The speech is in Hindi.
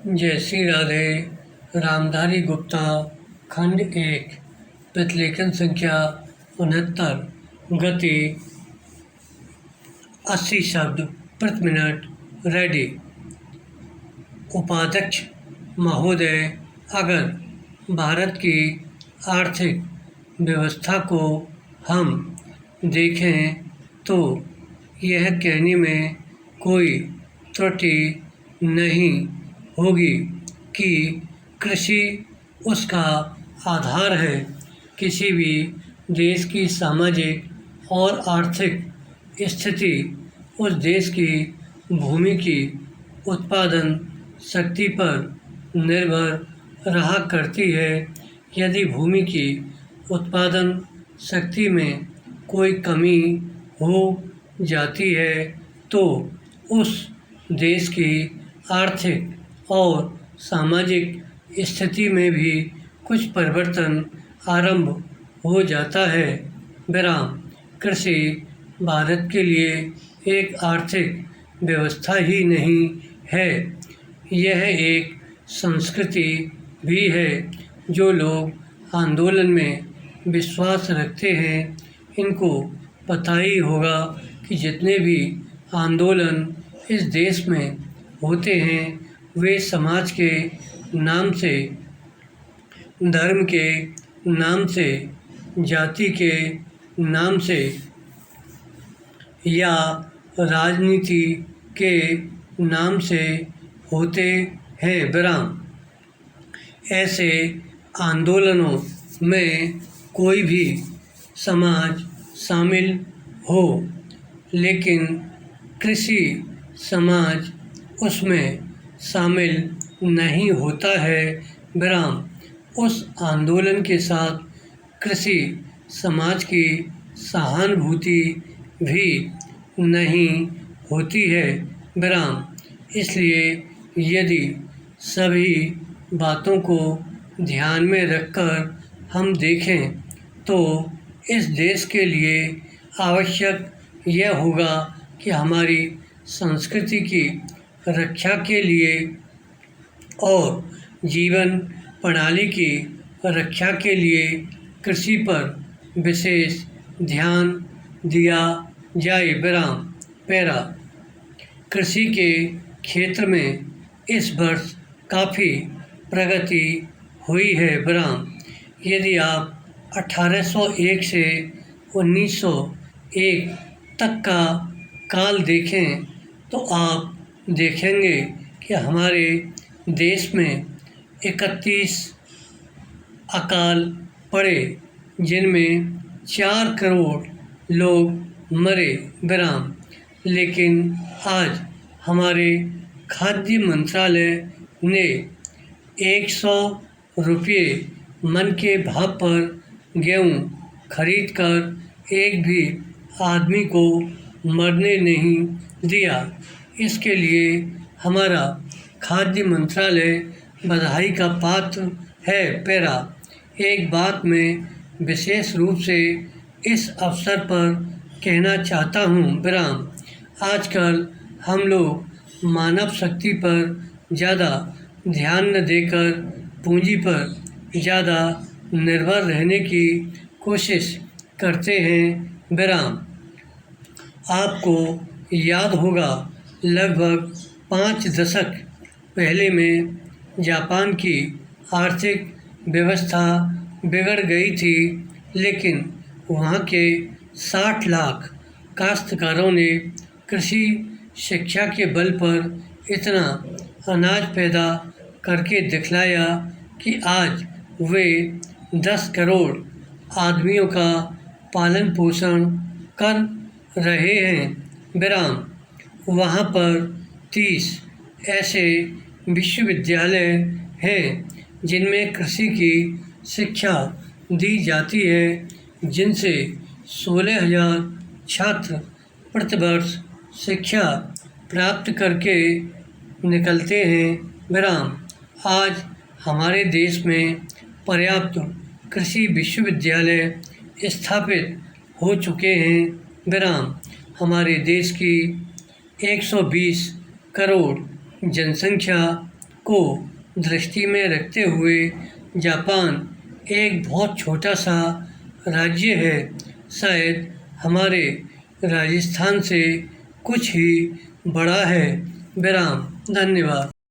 जय श्री राधे। रामधारी गुप्ता खंड 1 प्रतिलेखन संख्या 69 गति 80 शब्द प्रति मिनट। रेडी। उपाध्यक्ष महोदय, अगर भारत की आर्थिक व्यवस्था को हम देखें तो यह कहने में कोई त्रुटि नहीं होगी कि कृषि उसका आधार है। किसी भी देश की सामाजिक और आर्थिक स्थिति उस देश की भूमि की उत्पादन शक्ति पर निर्भर रहा करती है। यदि भूमि की उत्पादन शक्ति में कोई कमी हो जाती है तो उस देश की आर्थिक और सामाजिक स्थिति में भी कुछ परिवर्तन आरंभ हो जाता है। विराम। कृषि भारत के लिए एक आर्थिक व्यवस्था ही नहीं है, यह एक संस्कृति भी है। जो लोग आंदोलन में विश्वास रखते हैं, इनको पता ही होगा कि जितने भी आंदोलन इस देश में होते हैं वे समाज के नाम से, धर्म के नाम से, जाति के नाम से या राजनीति के नाम से होते हैं। विराम। ऐसे आंदोलनों में कोई भी समाज शामिल हो, लेकिन कृषि समाज उसमें शामिल नहीं होता है। विराम। उस आंदोलन के साथ कृषि समाज की सहानुभूति भी नहीं होती है। विराम। इसलिए यदि सभी बातों को ध्यान में रखकर हम देखें तो इस देश के लिए आवश्यक यह होगा कि हमारी संस्कृति की रक्षा के लिए और जीवन प्रणाली की रक्षा के लिए कृषि पर विशेष ध्यान दिया जाए। विराम। पैरा। कृषि के क्षेत्र में इस वर्ष काफ़ी प्रगति हुई है। विराम। यदि आप 1801 से 1901 तक का काल देखें तो आप देखेंगे कि हमारे देश में 31 अकाल पड़े, जिनमें 4 करोड़ लोग मरे। विराम। लेकिन आज हमारे खाद्य मंत्रालय ने 100 रुपये मन के भाव पर गेहूँ खरीदकर एक भी आदमी को मरने नहीं दिया। इसके लिए हमारा खाद्य मंत्रालय बधाई का पात्र है। पैरा। एक बात मैं विशेष रूप से इस अवसर पर कहना चाहता हूँ। विराम। आजकल हम लोग मानव शक्ति पर ज़्यादा ध्यान न देकर पूंजी पर ज़्यादा निर्भर रहने की कोशिश करते हैं। विराम। आपको याद होगा लगभग 5 दशक पहले में जापान की आर्थिक व्यवस्था बिगड़ गई थी, लेकिन वहाँ के 60 लाख काश्तकारों ने कृषि शिक्षा के बल पर इतना अनाज पैदा करके दिखलाया कि आज वे 10 करोड़ आदमियों का पालन पोषण कर रहे हैं। विराम। वहाँ पर 30 ऐसे विश्वविद्यालय हैं जिनमें कृषि की शिक्षा दी जाती है, जिनसे 16,000 छात्र प्रतिवर्ष शिक्षा प्राप्त करके निकलते हैं। विराम। आज हमारे देश में पर्याप्त कृषि विश्वविद्यालय स्थापित हो चुके हैं। विराम। हमारे देश की 120 करोड़ जनसंख्या को दृष्टि में रखते हुए जापान एक बहुत छोटा सा राज्य है, शायद हमारे राजस्थान से कुछ ही बड़ा है। विराम। धन्यवाद।